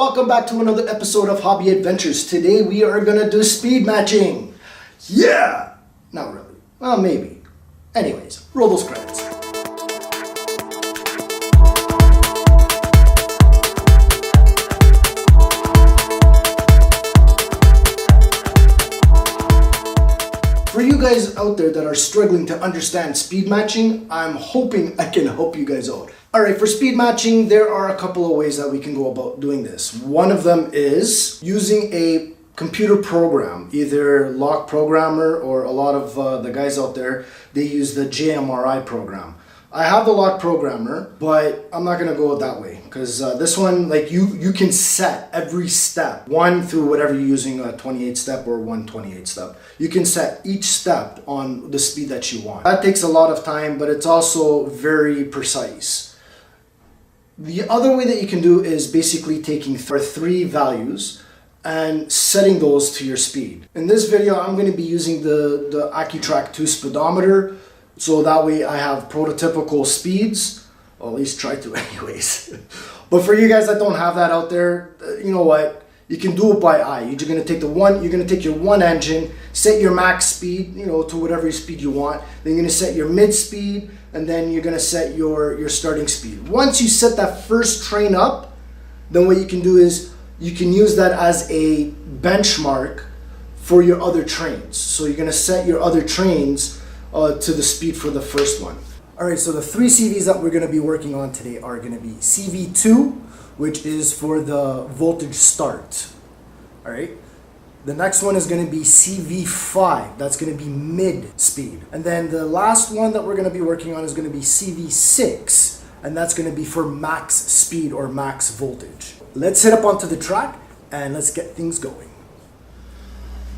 Welcome back to another episode of Hobby Adventures. Today we are gonna do speed matching. Yeah! Not really. Well, maybe. Anyways, roll those credits. For you guys out there that are struggling to understand speed matching, I'm hoping I can help you guys out. Alright, for speed matching, there are a couple of ways that we can go about doing this. One of them is using a computer program, either Lock Programmer or a lot of the guys out there, they use the JMRI program. I have the Lock Programmer, but I'm not going to go that way because this one, like you can set every step, one through whatever you're using, a 28 step or 128 step. You can set each step on the speed that you want. That takes a lot of time, but it's also very precise. The other way that you can do is basically taking three values and setting those to your speed. In this video, I'm going to be using the ECoS2 speedometer, so that way I have prototypical speeds. Well, at least try to anyways. But for you guys that don't have that out there, you know what? You can do it by eye. You're going to take your one engine, set your max speed, to whatever speed you want. Then you're going to set your mid speed, and then you're going to set your starting speed. Once you set that first train up, then what you can do is you can use that as a benchmark for your other trains. So you're going to set your other trains to the speed for the first one. Alright, so the three CVs that we're going to be working on today are going to be CV2, which is for the voltage start. Alright. The next one is going to be CV5. That's going to be mid speed. And then the last one that we're going to be working on is going to be CV6. And that's going to be for max speed or max voltage. Let's head up onto the track and let's get things going.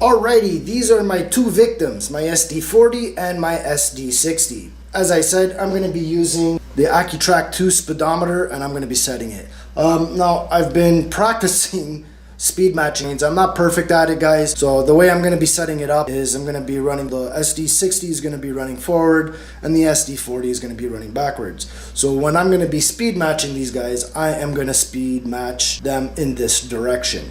Alrighty, these are my two victims, my SD40 and my SD60. As I said, I'm going to be using the ECoS2 speedometer and I'm going to be setting it. Now, I've been practicing speed matching. I'm not perfect at it, guys. So the way I'm going to be setting it up is I'm going to be running the SD60 is going to be running forward and the SD40 is going to be running backwards. So when I'm going to be speed matching these guys, I am going to speed match them in this direction.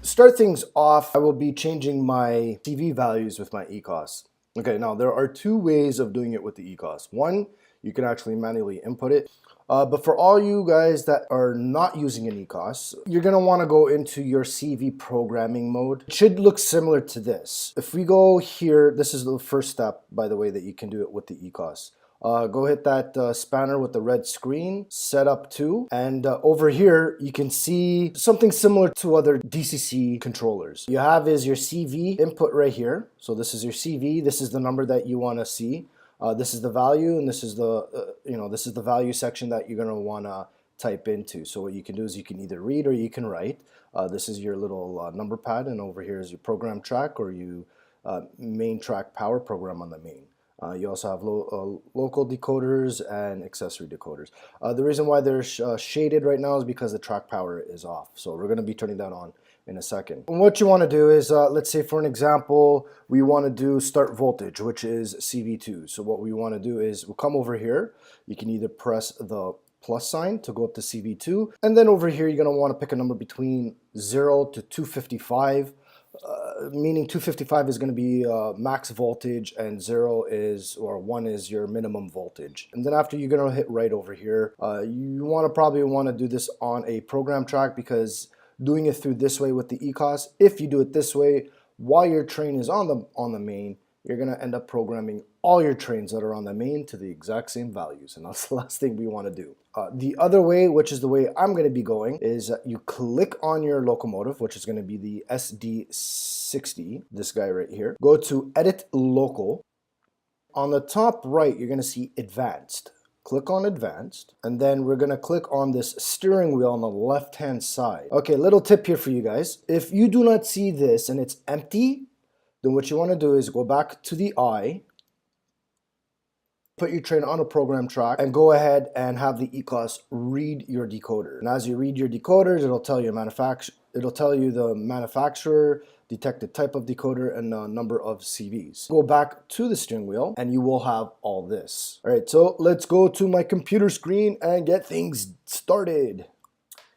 To start things off, I will be changing my CV values with my ECoS. Okay, now there are two ways of doing it with the ECoS. One, you can actually manually input it. But for all you guys that are not using an ECoS, you're going to want to go into your CV programming mode. It should look similar to this. If we go here, this is the first step, by the way, that you can do it with the ECoS. Go hit that spanner with the red screen, set up to, and over here you can see something similar to other DCC controllers. You have is your CV input right here. So this is your CV. This is the number that you want to see. This is the value, and this is the this is the value section that you're gonna want to type into. So what you can do is you can either read or you can write. This is your little number pad, and over here is your program track or you main track power program on the main. You also have local decoders and accessory decoders. The reason why they're shaded right now is because the track power is off. So we're going to be turning that on in a second. And what you want to do is, let's say for an example, we want to do start voltage, which is CV2. So what we want to do is we'll come over here. You can either press the plus sign to go up to CV2. And then over here, you're going to want to pick a number between 0 to 255. Meaning 255 is going to be max voltage and 1 is your minimum voltage. And then after, you're going to hit right over here. You probably want to do this on a program track, because doing it through this way with the ECoS, if you do it this way while your train is on the main, you're going to end up programming all your trains that are on the main to the exact same values, and that's the last thing we want to do. The other way, which is the way I'm going to be going, is you click on your locomotive, which is going to be the SD60, this guy right here. Go to Edit Local. On the top right, you're going to see Advanced. Click on Advanced, and then we're going to click on this steering wheel on the left-hand side. Okay, little tip here for you guys. If you do not see this and it's empty, then what you want to do is go back to the eye, put your train on a program track, and go ahead and have the ECoS read your decoder. And as you read your decoders, it'll tell you the manufacturer, detected type of decoder, and the number of CVs. Go back to the steering wheel and you will have all this. All right, so let's go to my computer screen and get things started.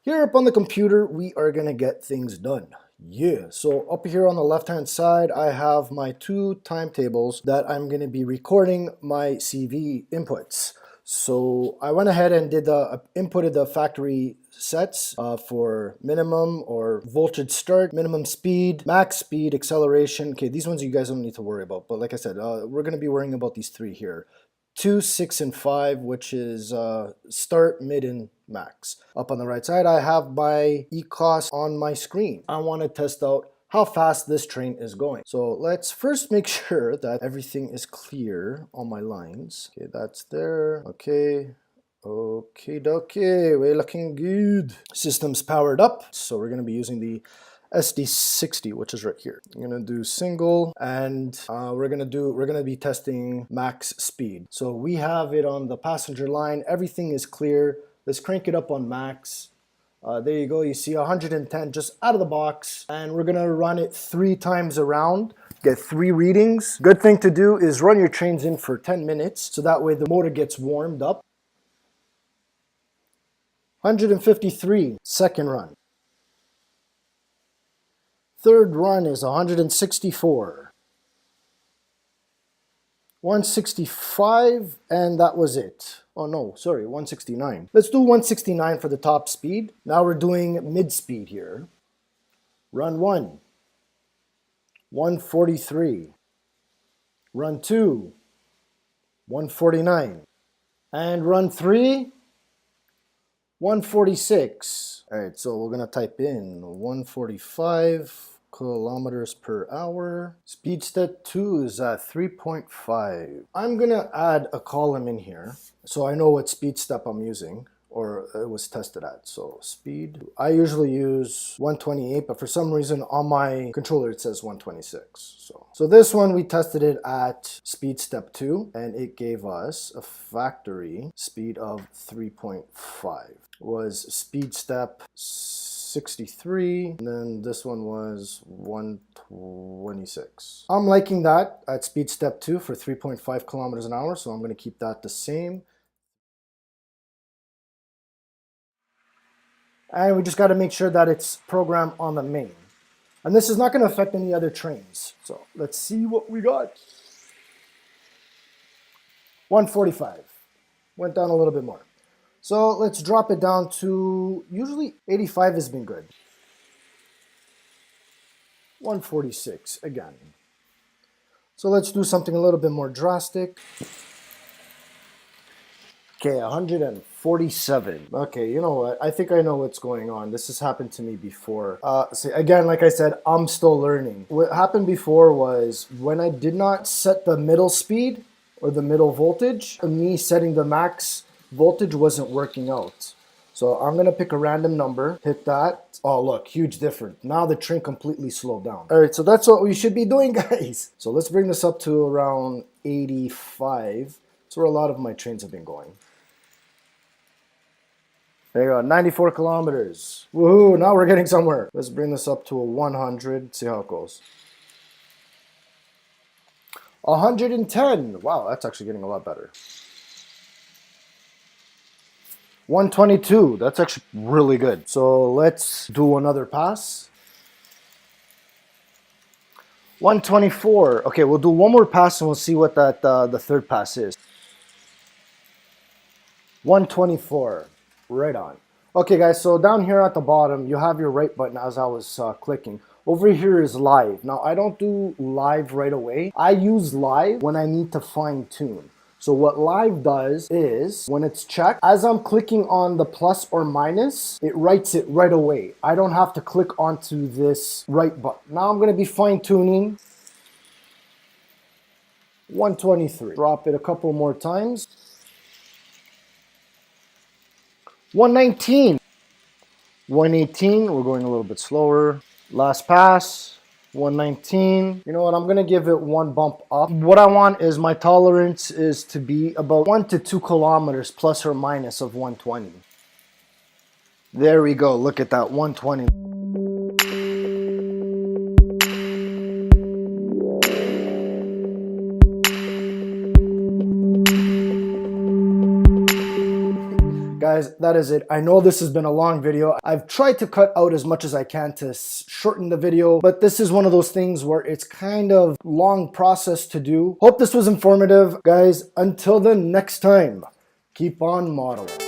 Here up on the computer, we are gonna get things done. Yeah, so up here on the left-hand side, I have my two timetables that I'm gonna be recording my CV inputs. So I went ahead and inputted the factory sets for minimum or voltage start, minimum speed, max speed, acceleration. Okay, these ones you guys don't need to worry about, but like I said, we're gonna be worrying about these three here. 2, 6, and 5, which is start, mid, and max. Up on the right side, I have my ECoS on my screen. I want to test out how fast this train is going. So let's first make sure that everything is clear on my lines. Okay, that's there. Okay. Okay, we're looking good. System's powered up, so we're going to be using the SD60, which is right here. I'm gonna do single, and we're gonna be testing max speed. So we have it on the passenger line. Everything is clear. Let's crank it up on max. There you go. You see 110 just out of the box, and we're gonna run it 3 times around. Get 3 readings. Good thing to do is run your trains in for 10 minutes, so that way the motor gets warmed up. 153, second run. Third run is 164. 165, and that was it. Oh no, sorry, 169. Let's do 169 for the top speed. Now we're doing mid speed here. Run 1, 143. Run 2, 149. And run 3, 146. All right, so we're gonna type in 145 kilometers per hour. Speed step 2 is at 3.5. I'm gonna add a column in here so I know what speed step I'm using, or it was tested at. So speed, I usually use 128, but for some reason on my controller it says 126. So this one we tested it at speed step 2, and it gave us a factory speed of 3.5. Was speed step 63, and then this one was 126. I'm liking that at speed step 2 for 3.5 kilometers an hour, so I'm going to keep that the same. And we just got to make sure that it's programmed on the main. And this is not going to affect any other trains. So let's see what we got. 145. Went down a little bit more. So let's drop it down to, usually 85 has been good. 146 again. So let's do something a little bit more drastic. Okay, 147. Okay, you know what? I think I know what's going on. This has happened to me before. So again, like I said, I'm still learning. What happened before was when I did not set the middle speed or the middle voltage, me setting the max voltage wasn't working out. So I'm gonna pick a random number, hit that. Oh look, huge difference. Now the train completely slowed down. All right, so that's what we should be doing, guys. So let's bring this up to around 85. That's where a lot of my trains have been going. There you go, 94 kilometers. Woohoo, now we're getting somewhere. Let's bring this up to a 100, see how it goes. 110, wow, that's actually getting a lot better. 122, that's actually really good. So let's do another pass. 124, okay, we'll do one more pass and we'll see what that the third pass is. 124, right on. Okay guys, so down here at the bottom, you have your right button as I was clicking. Over here is live. Now I don't do live right away. I use live when I need to fine tune. So what live does is, when it's checked, as I'm clicking on the plus or minus, it writes it right away. I don't have to click onto this right button. Now I'm gonna be fine tuning. 123, drop it a couple more times. 119, 118, we're going a little bit slower. Last pass. 119. You know what, I'm gonna give it one bump up. What I want is my tolerance is to be about 1 to 2 kilometers plus or minus of 120. There we go, look at that, 120. guys, that is it. I know this has been a long video. I've tried to cut out as much as I can to shorten the video, but this is one of those things where it's kind of long process to do. Hope this was informative, guys. Until the next time, keep on modeling.